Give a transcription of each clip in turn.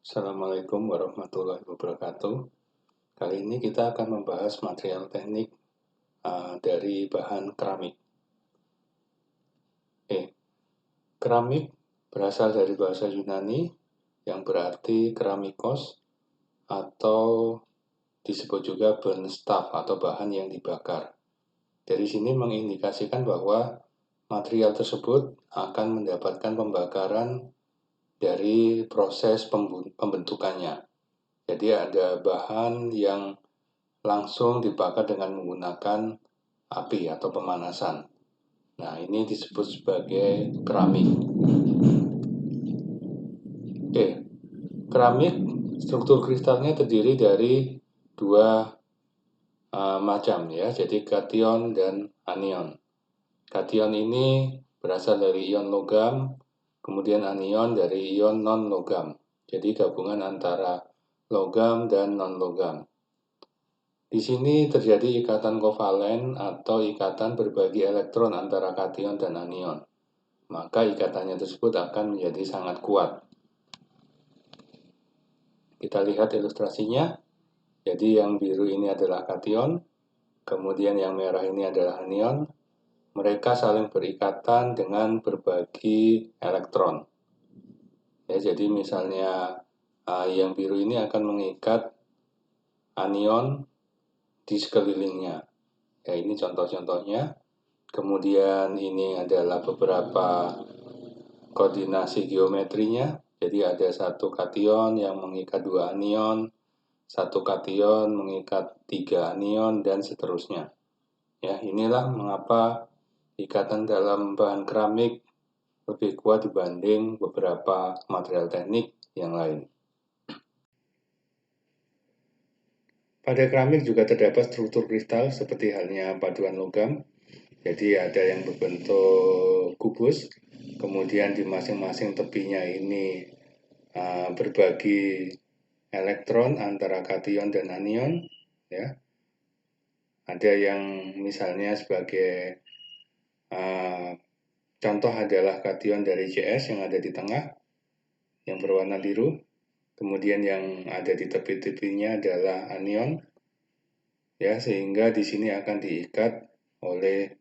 Assalamualaikum warahmatullahi wabarakatuh. Kali ini kita akan membahas material teknik dari bahan keramik. Keramik berasal dari bahasa Yunani yang berarti keramikos atau disebut juga burnstaf atau bahan yang dibakar. Dari sini mengindikasikan bahwa material tersebut akan mendapatkan pembakaran dari proses pembentukannya. Jadi ada bahan yang langsung dibakar dengan menggunakan api atau pemanasan. Nah, ini disebut sebagai keramik. Keramik struktur kristalnya terdiri dari dua macam ya, jadi kation dan anion. Kation ini berasal dari ion logam, kemudian anion dari ion non-logam. Jadi gabungan antara logam dan non-logam. Di sini terjadi ikatan kovalen atau ikatan berbagi elektron antara kation dan anion. Maka ikatannya tersebut akan menjadi sangat kuat. Kita lihat ilustrasinya. Jadi yang biru ini adalah kation, kemudian yang merah ini adalah anion. Mereka saling berikatan dengan berbagi elektron. Ya, jadi misalnya yang biru ini akan mengikat anion di sekelilingnya. Ya, ini contoh-contohnya. Kemudian ini adalah beberapa koordinasi geometrinya. Jadi ada satu kation yang mengikat dua anion, satu kation mengikat tiga anion, dan seterusnya. Ya, inilah mengapa ikatan dalam bahan keramik lebih kuat dibanding beberapa material teknik yang lain. Pada keramik juga terdapat struktur kristal seperti halnya paduan logam. Jadi ada yang berbentuk kubus, kemudian di masing-masing tepinya ini berbagi elektron antara kation dan anion. Ya. Ada yang misalnya sebagai contoh adalah kation dari CS yang ada di tengah, yang berwarna biru. Kemudian yang ada di tepi-tepinya adalah anion, ya, sehingga di sini akan diikat oleh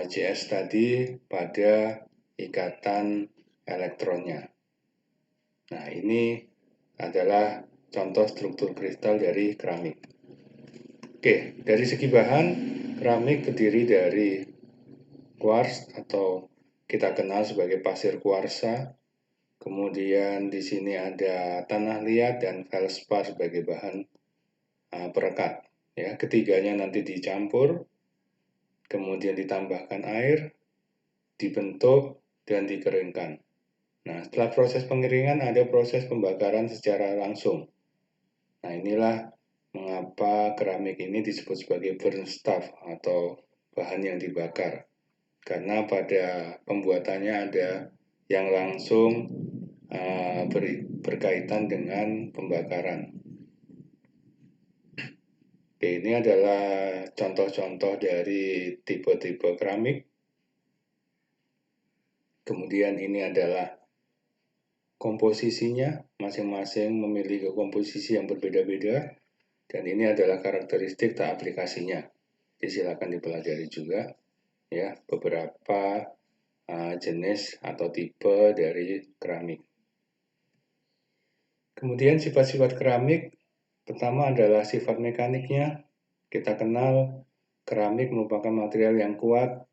CS tadi pada ikatan elektronnya. Nah, ini adalah contoh struktur kristal dari keramik. Dari segi bahan, keramik terdiri dari quartz atau kita kenal sebagai pasir kuarsa. Kemudian di sini ada tanah liat dan feldspar sebagai bahan perekat. Ya, ketiganya nanti dicampur, kemudian ditambahkan air, dibentuk dan dikeringkan. Nah, setelah proses pengeringan ada proses pembakaran secara langsung. Nah, inilah mengapa keramik ini disebut sebagai burnstaf atau bahan yang dibakar. Karena pada pembuatannya ada yang langsung berkaitan dengan pembakaran. Ini adalah contoh-contoh dari tipe-tipe keramik. Kemudian ini adalah komposisinya, masing-masing memiliki komposisi yang berbeda-beda, dan ini adalah karakteristik tak aplikasinya. Jadi silakan dipelajari juga ya beberapa jenis atau tipe dari keramik. Kemudian sifat-sifat keramik, pertama adalah sifat mekaniknya. Kita kenal keramik merupakan material yang kuat,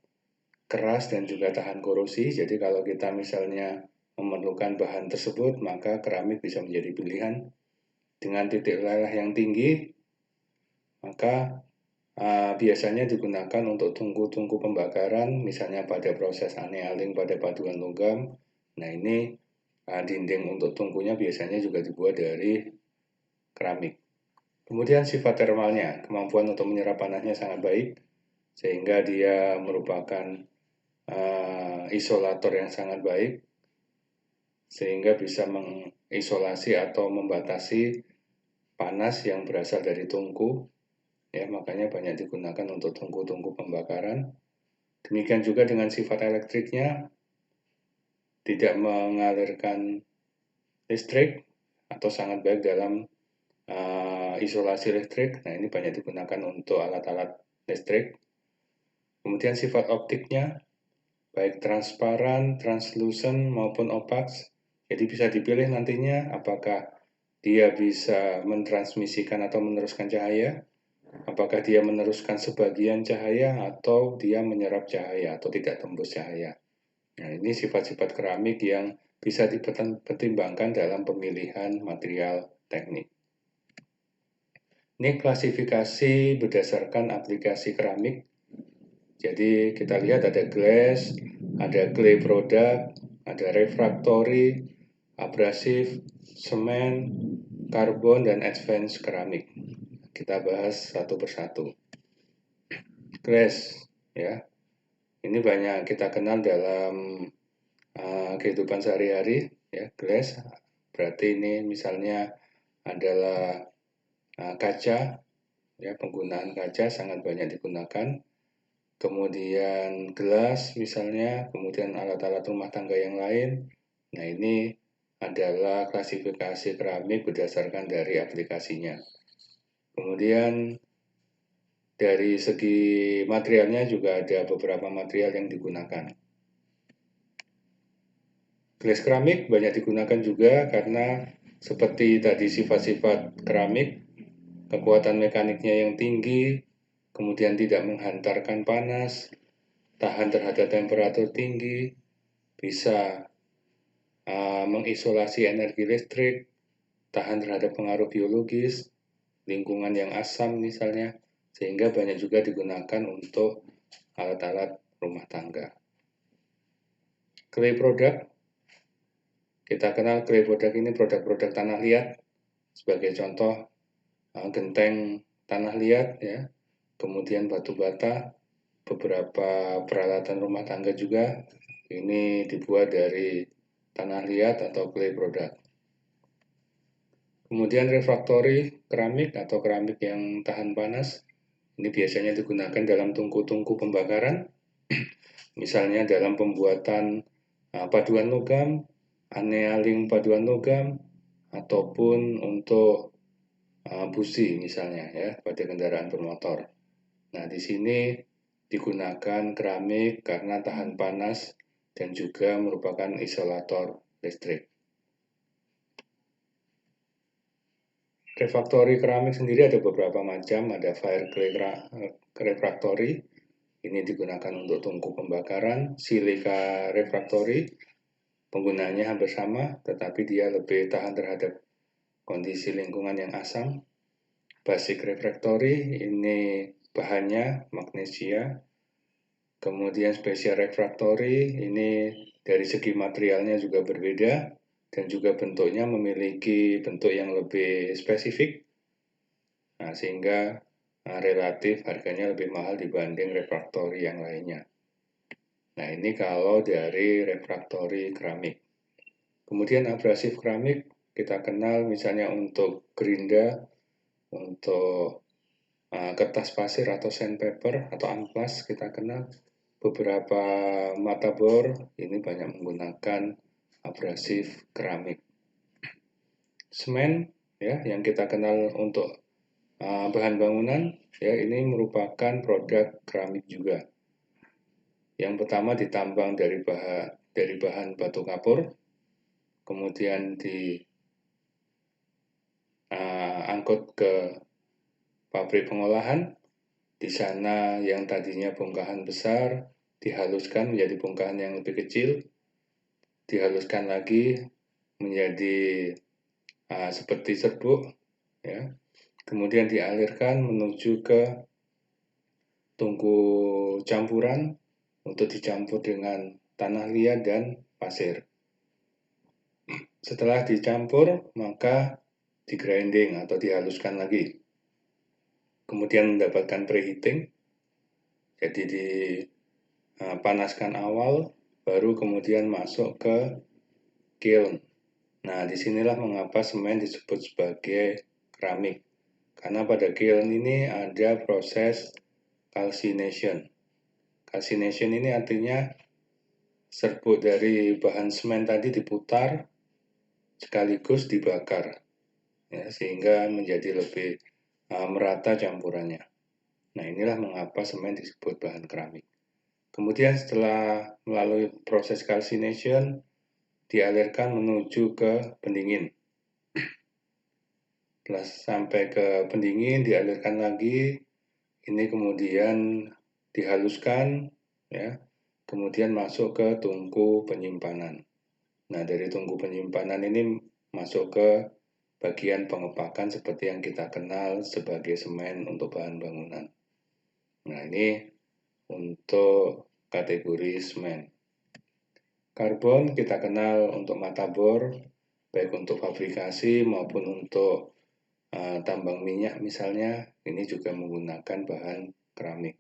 keras, dan juga tahan korosi. Jadi kalau kita misalnya memerlukan bahan tersebut, maka keramik bisa menjadi pilihan. Dengan titik lelah yang tinggi, maka biasanya digunakan untuk tungku-tungku pembakaran, misalnya pada proses annealing pada paduan logam. Nah, ini dinding untuk tungkunya biasanya juga dibuat dari keramik. Kemudian sifat termalnya, kemampuan untuk menyerap panasnya sangat baik, sehingga dia merupakan isolator yang sangat baik, sehingga bisa mengisolasi atau membatasi panas yang berasal dari tungku. Ya, makanya banyak digunakan untuk tungku-tungku pembakaran. Demikian juga dengan sifat elektriknya, tidak mengalirkan listrik atau sangat baik dalam isolasi listrik. Nah, ini banyak digunakan untuk alat-alat listrik. Kemudian sifat optiknya, baik transparan, translucent, maupun opak. Jadi bisa dipilih nantinya apakah dia bisa mentransmisikan atau meneruskan cahaya, apakah dia meneruskan sebagian cahaya, atau dia menyerap cahaya atau tidak tembus cahaya. Nah, ini sifat-sifat keramik yang bisa dipertimbangkan dalam pemilihan material teknik. Ini klasifikasi berdasarkan aplikasi keramik. Jadi kita lihat ada glass, ada clay product, ada refractory, abrasif, semen, karbon, dan advanced keramik. Kita bahas satu persatu. Glass, ya, ini banyak kita kenal dalam kehidupan sehari-hari, ya. Glass berarti ini misalnya adalah kaca, ya, penggunaan kaca sangat banyak digunakan. Kemudian gelas misalnya, kemudian alat-alat rumah tangga yang lain. Nah, ini adalah klasifikasi keramik berdasarkan dari aplikasinya. Kemudian dari segi materialnya juga ada beberapa material yang digunakan. Gelas keramik banyak digunakan juga karena seperti tadi sifat-sifat keramik, kekuatan mekaniknya yang tinggi, kemudian tidak menghantarkan panas, tahan terhadap temperatur tinggi, bisa mengisolasi energi listrik, tahan terhadap pengaruh biologis, lingkungan yang asam misalnya, sehingga banyak juga digunakan untuk alat-alat rumah tangga. Clay product, kita kenal clay product ini produk-produk tanah liat, sebagai contoh genteng tanah liat, ya, kemudian batu bata, beberapa peralatan rumah tangga juga ini dibuat dari tanah liat atau clay product. Kemudian refractory keramik atau keramik yang tahan panas, ini biasanya digunakan dalam tungku-tungku pembakaran, misalnya dalam pembuatan paduan logam, annealing paduan logam, ataupun untuk busi misalnya, ya, pada kendaraan bermotor. Nah, di sini digunakan keramik karena tahan panas dan juga merupakan isolator listrik. Refractory keramik sendiri ada beberapa macam, ada fire clay refractory, ini digunakan untuk tungku pembakaran, silica refractory, penggunaannya hampir sama, tetapi dia lebih tahan terhadap kondisi lingkungan yang asam. Basic refractory, ini bahannya magnesia. Kemudian special refractory, ini dari segi materialnya juga berbeda, dan juga bentuknya memiliki bentuk yang lebih spesifik, nah, sehingga relatif harganya lebih mahal dibanding refractory yang lainnya. Nah, ini kalau dari refractory keramik. Kemudian abrasif keramik, kita kenal misalnya untuk gerinda, untuk kertas pasir atau sandpaper atau amplas kita kenal. Beberapa mata bor ini banyak menggunakan abrasif keramik. Semen, ya, yang kita kenal untuk bahan bangunan, ya, ini merupakan produk keramik juga. Yang pertama ditambang dari bahan batu kapur, kemudian diangkut ke pabrik pengolahan. Di sana yang tadinya bongkahan besar dihaluskan menjadi bongkahan yang lebih kecil, dihaluskan lagi menjadi seperti serbuk, ya. Kemudian dialirkan menuju ke tungku campuran untuk dicampur dengan tanah liat dan pasir. Setelah dicampur, maka di-grinding atau dihaluskan lagi. Kemudian mendapatkan preheating, jadi dipanaskan awal, baru kemudian masuk ke kiln. Nah, disinilah mengapa semen disebut sebagai keramik. Karena pada kiln ini ada proses calcination. Calcination ini artinya serbuk dari bahan semen tadi diputar sekaligus dibakar, ya, sehingga menjadi lebih merata campurannya. Nah, inilah mengapa semen disebut bahan keramik. Kemudian setelah melalui proses calcination, dialirkan menuju ke pendingin. Setelah sampai ke pendingin, dialirkan lagi, ini kemudian dihaluskan, ya, kemudian masuk ke tungku penyimpanan. Nah, dari tungku penyimpanan ini masuk ke bagian pengepakan seperti yang kita kenal sebagai semen untuk bahan bangunan. Nah, ini untuk kategori semen. Karbon kita kenal untuk mata bor, baik untuk fabrikasi maupun untuk tambang minyak misalnya, ini juga menggunakan bahan keramik.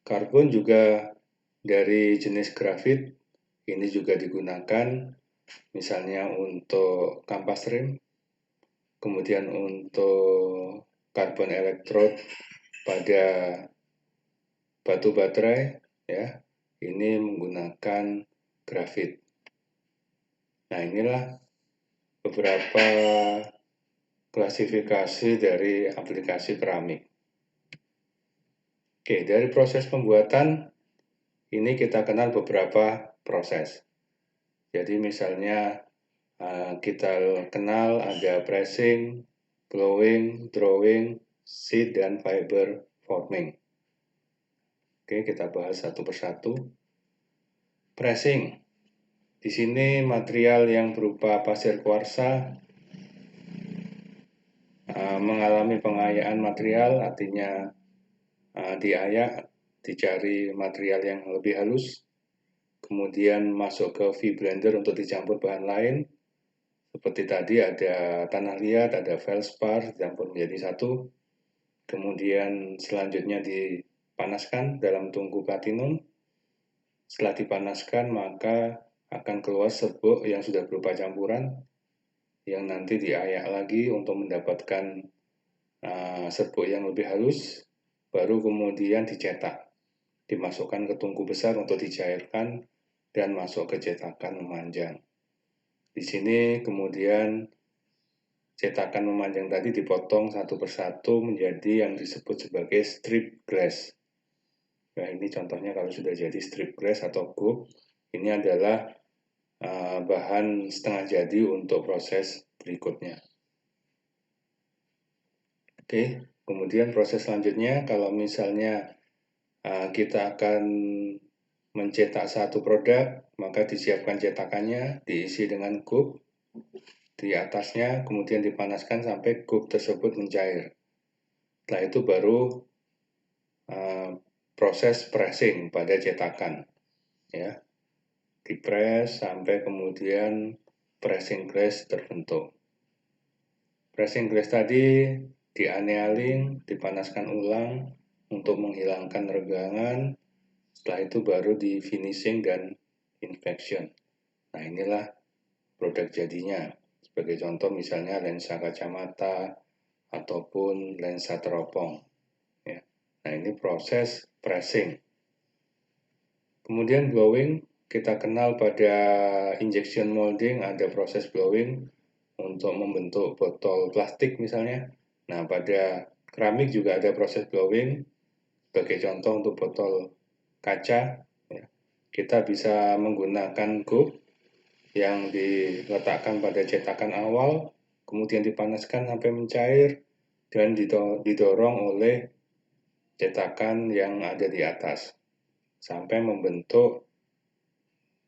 Karbon juga dari jenis grafit, ini juga digunakan misalnya untuk kampas rem, kemudian untuk karbon elektrod pada batu baterai, ya, ini menggunakan grafit. Nah, inilah beberapa klasifikasi dari aplikasi keramik. Oke, dari proses pembuatan, ini kita kenal beberapa proses. Jadi misalnya kita kenal ada pressing, blowing, drawing, sheet, dan fiber forming. Oke, kita bahas satu persatu. Pressing. Di sini material yang berupa pasir kuarsa mengalami pengayaan material, artinya diayak, dicari material yang lebih halus, kemudian masuk ke V-blender untuk dicampur bahan lain. Seperti tadi ada tanah liat, ada feldspar, dicampur menjadi satu. Kemudian selanjutnya dipanaskan dalam tungku platinum. Setelah dipanaskan, maka akan keluar serbuk yang sudah berupa campuran, yang nanti diayak lagi untuk mendapatkan serbuk yang lebih halus, baru kemudian dicetak, dimasukkan ke tungku besar untuk dicairkan, dan masuk ke cetakan memanjang. Di sini kemudian cetakan memanjang tadi dipotong satu persatu menjadi yang disebut sebagai strip glass. Nah, ini contohnya kalau sudah jadi strip glass atau gub, ini adalah bahan setengah jadi untuk proses berikutnya. Oke, kemudian proses selanjutnya, kalau misalnya kita akan mencetak satu produk, maka disiapkan cetakannya, diisi dengan gub di atasnya, kemudian dipanaskan sampai gub tersebut mencair. Setelah itu baru proses pressing pada cetakan, ya, dipres sampai kemudian pressing glass terbentuk. Pressing glass tadi dianealing, dipanaskan ulang untuk menghilangkan regangan. Setelah itu baru di finishing dan inspection. Nah, inilah produk jadinya. Sebagai contoh misalnya lensa kacamata ataupun lensa teropong. Ya. Nah, ini proses pressing. Kemudian blowing, kita kenal pada injection molding ada proses blowing untuk membentuk botol plastik misalnya. Nah, pada keramik juga ada proses blowing. Sebagai contoh untuk botol kaca, ya, kita bisa menggunakan gub yang diletakkan pada cetakan awal, kemudian dipanaskan sampai mencair, dan didorong oleh cetakan yang ada di atas, sampai membentuk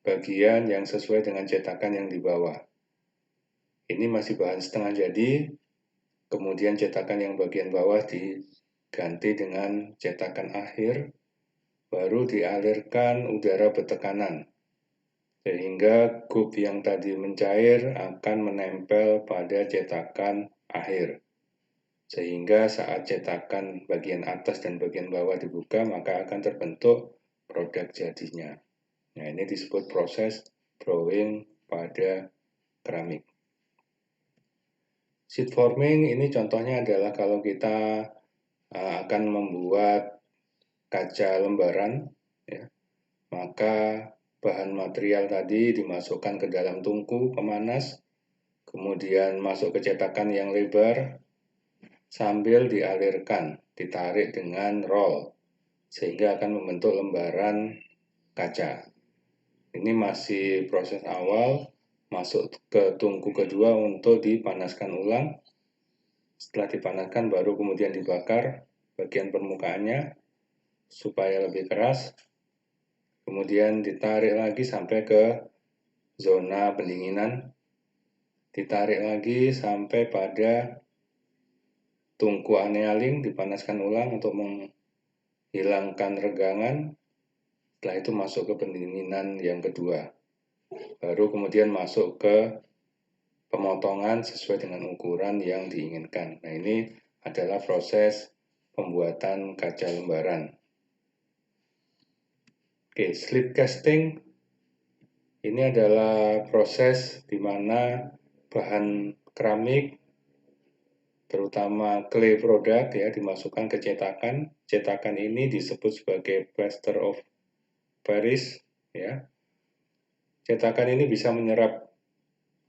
bagian yang sesuai dengan cetakan yang di bawah. Ini masih bahan setengah jadi, kemudian cetakan yang bagian bawah diganti dengan cetakan akhir, baru dialirkan udara bertekanan, sehingga gub yang tadi mencair akan menempel pada cetakan akhir. Sehingga saat cetakan bagian atas dan bagian bawah dibuka, maka akan terbentuk produk jadinya. Nah, ini disebut proses drawing pada keramik. Sheet forming ini contohnya adalah kalau kita akan membuat kaca lembaran, ya, maka bahan material tadi dimasukkan ke dalam tungku pemanas, kemudian masuk ke cetakan yang lebar, sambil dialirkan, ditarik dengan roll, sehingga akan membentuk lembaran kaca. Ini masih proses awal, masuk ke tungku kedua untuk dipanaskan ulang. Setelah dipanaskan baru kemudian dibakar bagian permukaannya supaya lebih keras. Kemudian ditarik lagi sampai ke zona pendinginan. Ditarik lagi sampai pada tungku annealing, dipanaskan ulang untuk menghilangkan regangan. Setelah itu masuk ke pendinginan yang kedua. Baru kemudian masuk ke pemotongan sesuai dengan ukuran yang diinginkan. Nah, ini adalah proses pembuatan kaca lembaran. Oke, slip casting ini adalah proses di mana bahan keramik, terutama clay produk ya, dimasukkan ke cetakan. Cetakan ini disebut sebagai plaster of Paris ya. Cetakan ini bisa menyerap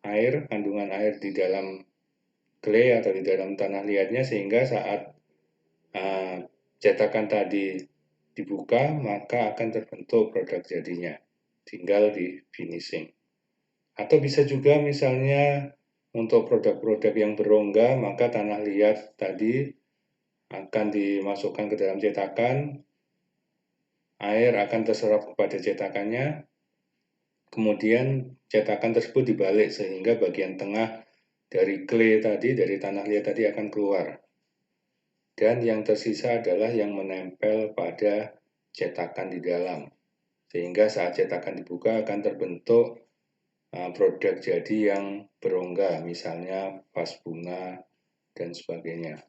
air, kandungan air di dalam clay atau di dalam tanah liatnya, sehingga saat cetakan tadi dibuka maka akan terbentuk produk jadinya, tinggal di finishing. Atau bisa juga misalnya untuk produk-produk yang berongga, maka tanah liat tadi akan dimasukkan ke dalam cetakan, air akan terserap kepada cetakannya, kemudian cetakan tersebut dibalik sehingga bagian tengah dari clay tadi, dari tanah liat tadi akan keluar. Dan yang tersisa adalah yang menempel pada cetakan di dalam. Sehingga saat cetakan dibuka akan terbentuk produk jadi yang berongga, misalnya vas bunga dan sebagainya.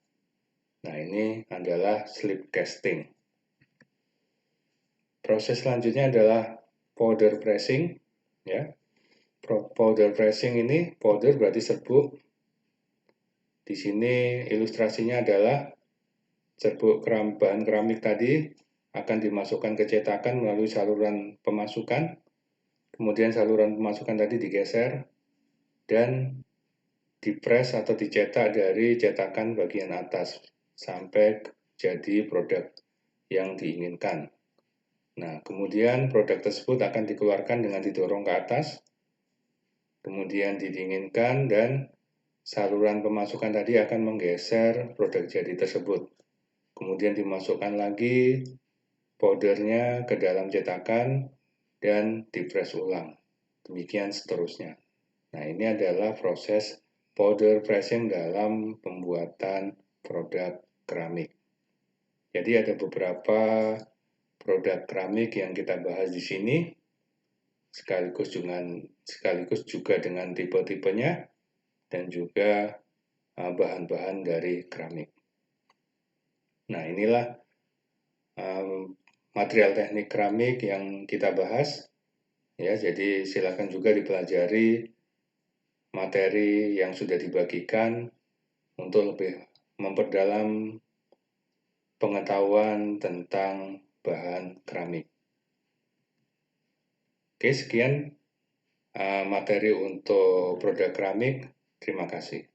Nah, ini adalah slip casting. Proses selanjutnya adalah powder pressing. Ya, powder pressing ini, powder berarti serbuk. Di sini ilustrasinya adalah serbuk bahan keramik tadi akan dimasukkan ke cetakan melalui saluran pemasukan. Kemudian saluran pemasukan tadi digeser dan dipres atau dicetak dari cetakan bagian atas sampai jadi produk yang diinginkan. Nah, kemudian produk tersebut akan dikeluarkan dengan didorong ke atas, kemudian didinginkan dan saluran pemasukan tadi akan menggeser produk jadi tersebut. Kemudian dimasukkan lagi powdernya ke dalam cetakan dan dipres ulang. Demikian seterusnya. Nah, ini adalah proses powder pressing dalam pembuatan produk keramik. Jadi ada beberapa produk keramik yang kita bahas di sini, sekaligus juga dengan tipe-tipenya dan juga bahan-bahan dari keramik. Nah, inilah material teknik keramik yang kita bahas. Ya, jadi silakan juga dipelajari materi yang sudah dibagikan untuk lebih memperdalam pengetahuan tentang bahan keramik. Oke, sekian materi untuk produk keramik. Terima kasih.